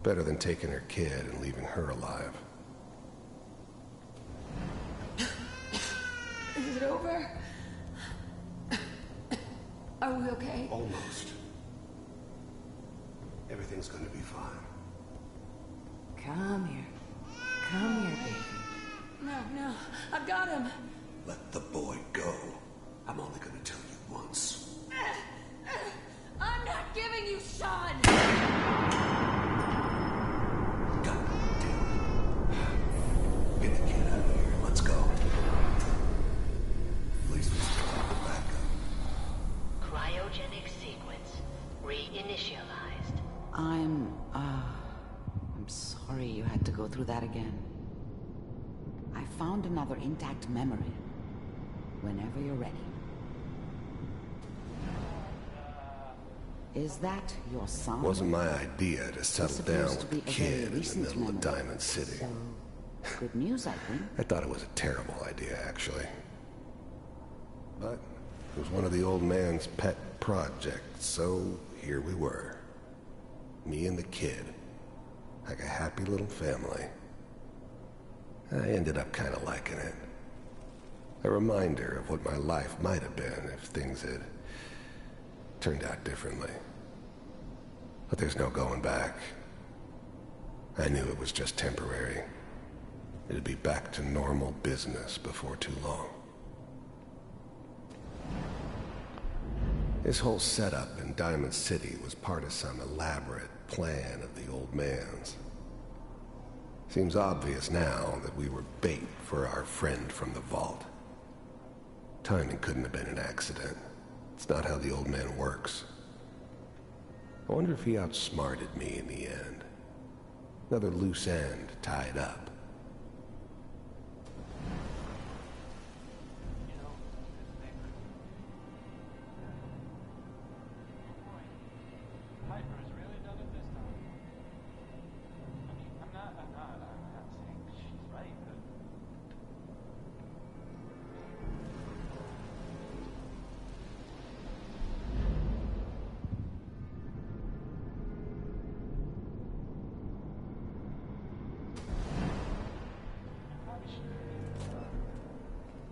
Better than taking her kid and leaving her alive. Is it over? Are we okay? Almost. Everything's gonna be fine. Come here. Come here, baby. No, I've got him. Let the boy go. I'm only gonna tell you once. I'm not giving you Sean! God damn it. Get the kid out of here. Let's go. Please, we still have the backup. Cryogenic sequence reinitialized. I'm sorry you had to go through that again. I found another intact memory. Whenever you're ready. Is that your son? Wasn't my idea to settle down with the kid in the middle of Diamond City. So, good news, I think. I thought it was a terrible idea, actually. But it was one of the old man's pet projects, so here we were. Me and the kid. Like a happy little family. I ended up kind of liking it. A reminder of what my life might have been if things had turned out differently. But there's no going back. I knew it was just temporary. It'd be back to normal business before too long. This whole setup in Diamond City was part of some elaborate plan of the old man's. Seems obvious now that we were bait for our friend from the vault. Timing couldn't have been an accident. It's not how the old man works. I wonder if he outsmarted me in the end. Another loose end tied up.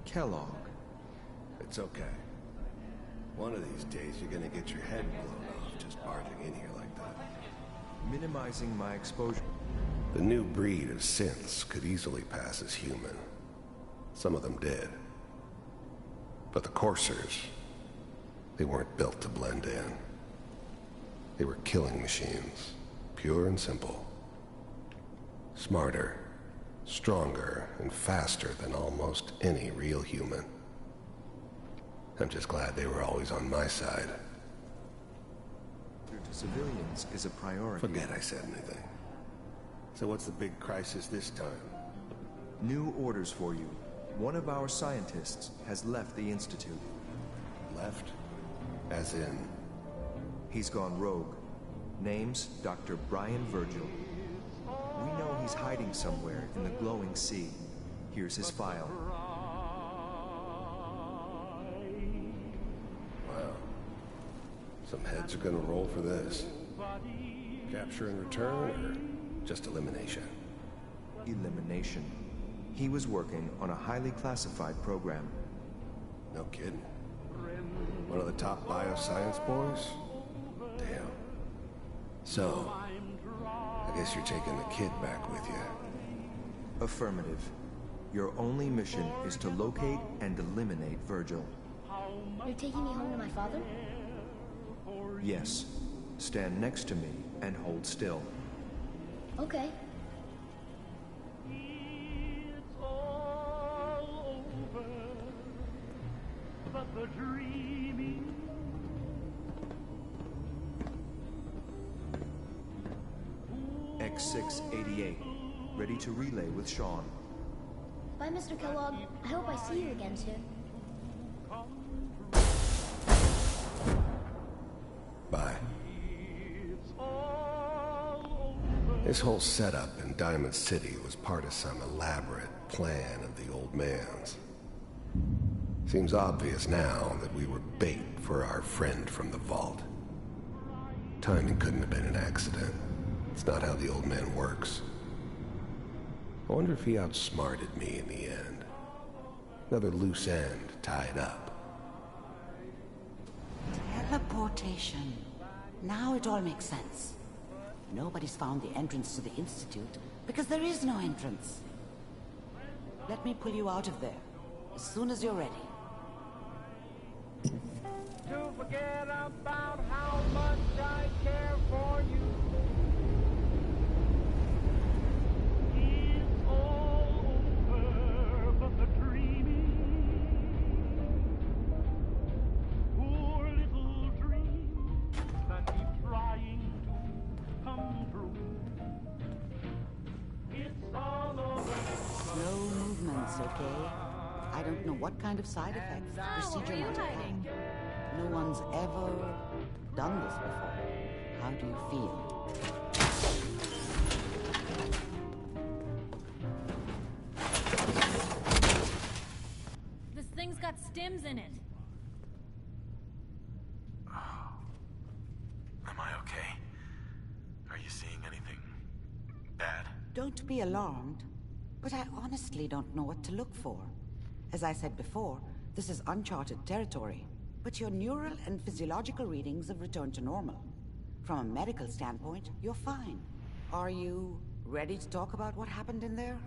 Kellogg. It's okay. One of these days you're gonna get your head blown off just barging in here like that. Minimizing my exposure. The new breed of synths could easily pass as human. Some of them did. But the coursers, they weren't built to blend in. They were killing machines, pure and simple. Smarter, stronger, and faster than almost any real human. I'm just glad they were always on my side. To civilians is a priority. Forget I said anything. So what's the big crisis this time? New orders for you. One of our scientists has left the Institute. Left? As in? He's gone rogue. Name's Dr. Brian Virgil. We know he's hiding somewhere in the glowing sea. Here's his file. Wow. Some heads are gonna roll for this. Capture and return, or just elimination? Elimination. He was working on a highly classified program. No kidding. One of the top bioscience boys? Damn. So, I guess you're taking the kid back with you. Affirmative. Your only mission is to locate and eliminate Virgil. You're taking me home to my father? Yes. Stand next to me and hold still. Okay. X688. Ready to relay with Sean. Bye, Mr. Kellogg. I hope I see you again soon. Bye. This whole setup in Diamond City was part of some elaborate plan of the old man's. Seems obvious now that we were bait for our friend from the vault. Timing couldn't have been an accident. It's not how the old man works. I wonder if he outsmarted me in the end. Another loose end tied up. Teleportation. Now it all makes sense. Nobody's found the entrance to the Institute because there is no entrance. Let me pull you out of there as soon as you're ready. To forget about how much I care for you. It's all over, but the dreaming, poor little dream that keeps trying to come true. It's all over. Slow movements, okay? I don't know what kind of side effects the procedure might have had. No one's ever done this before. How do you feel? This thing's got stims in it. Am I okay? Are you seeing anything bad? Don't be alarmed, but I honestly don't know what to look for. As I said before, this is uncharted territory. But your neural and physiological readings have returned to normal. From a medical standpoint, you're fine. Are you ready to talk about what happened in there?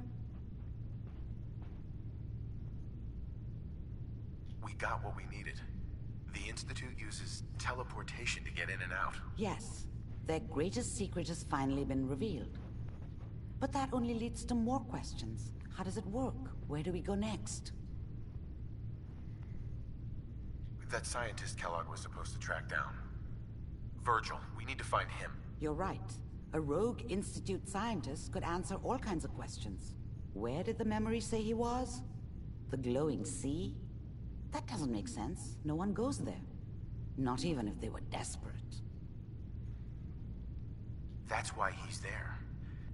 We got what we needed. The Institute uses teleportation to get in and out. Yes, their greatest secret has finally been revealed. But that only leads to more questions. How does it work? Where do we go next? That scientist Kellogg was supposed to track down. Virgil, we need to find him. You're right. A rogue Institute scientist could answer all kinds of questions. Where did the memory say he was? The glowing sea? That doesn't make sense. No one goes there. Not even if they were desperate. That's why he's there.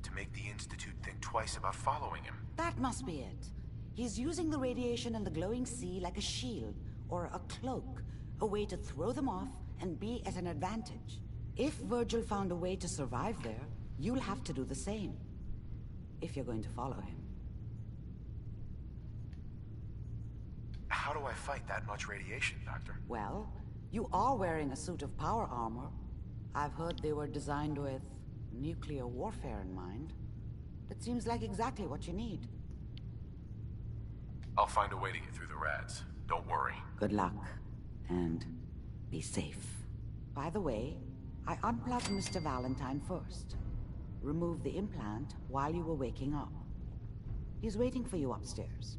To make the Institute think twice about following him. That must be it. He's using the radiation in the glowing sea like a shield, or a cloak, a way to throw them off and be at an advantage. If Virgil found a way to survive there, you'll have to do the same. If you're going to follow him. How do I fight that much radiation, Doctor? Well, you are wearing a suit of power armor. I've heard they were designed with nuclear warfare in mind. That seems like exactly what you need. I'll find a way to get through the rads. Don't worry. Good luck, and be safe. By the way, I unplugged Mr. Valentine first. Removed the implant while you were waking up. He's waiting for you upstairs.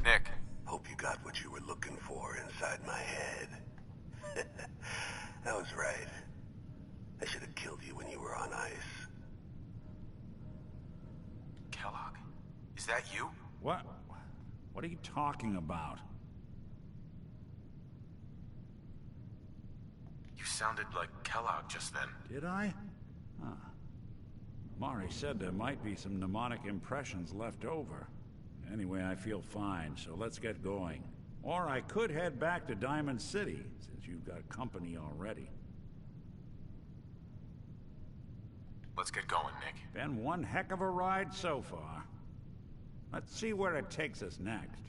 Nick. Hope you got what you were looking for inside my head. I was right. I should have killed you when you were on ice. Kellogg. Is that you? What? What are you talking about? You sounded like Kellogg just then. Did I? Huh. Mari said there might be some mnemonic impressions left over. Anyway, I feel fine, so let's get going. Or I could head back to Diamond City, since you've got company already. Let's get going, Nick. Been one heck of a ride so far. Let's see where it takes us next.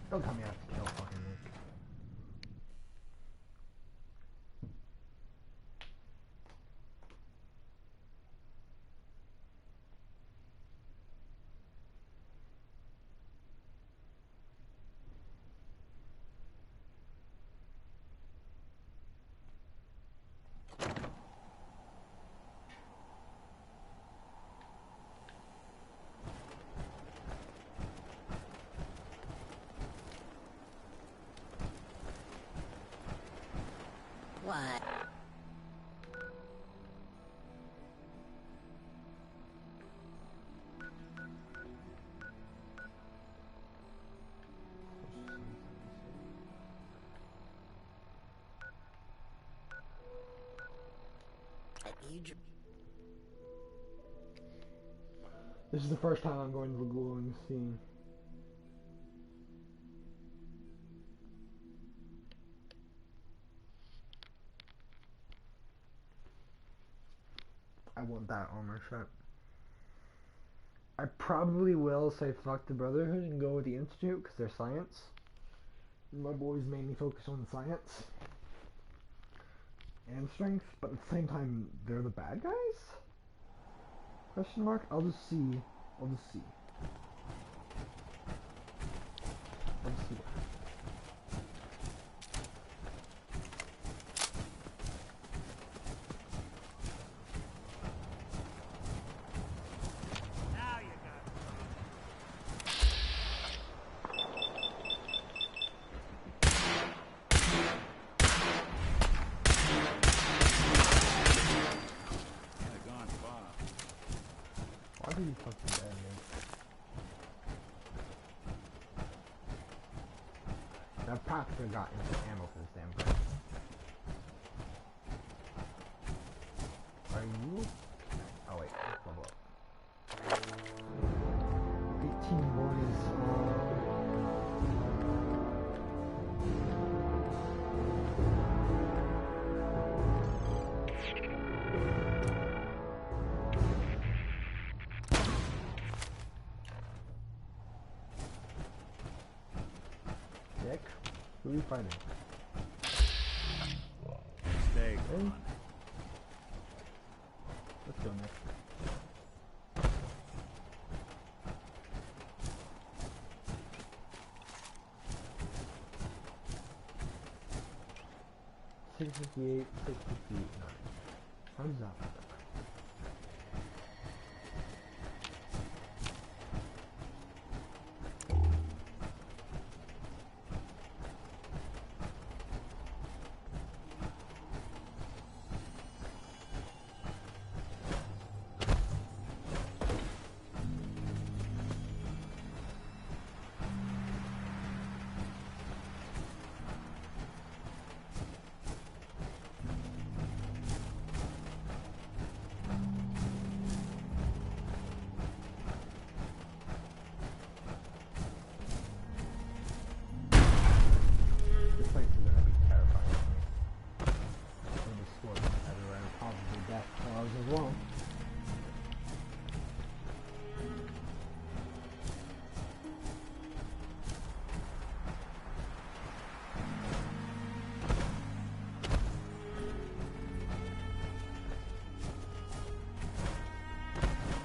Don't tell me I have to kill fucking Nick. What? rage. This is the first time I'm going to the glowing sea. I want that armor set. I probably will say fuck the Brotherhood and go with the Institute because they're science. My boys made me focus on science and strength, but at the same time, they're the bad guys? Question mark? I'll just see. I'll just see. I'll just see. Now you got it. Kinda gone far. Why did you fucking ban me? I've practically got instant ammo for this damn thing. Are you? Oh wait, let's level up. 18 boys. Dick, who are you fighting? Stay Hey. gone. Let's go next. $658, $658, 9. How does that work?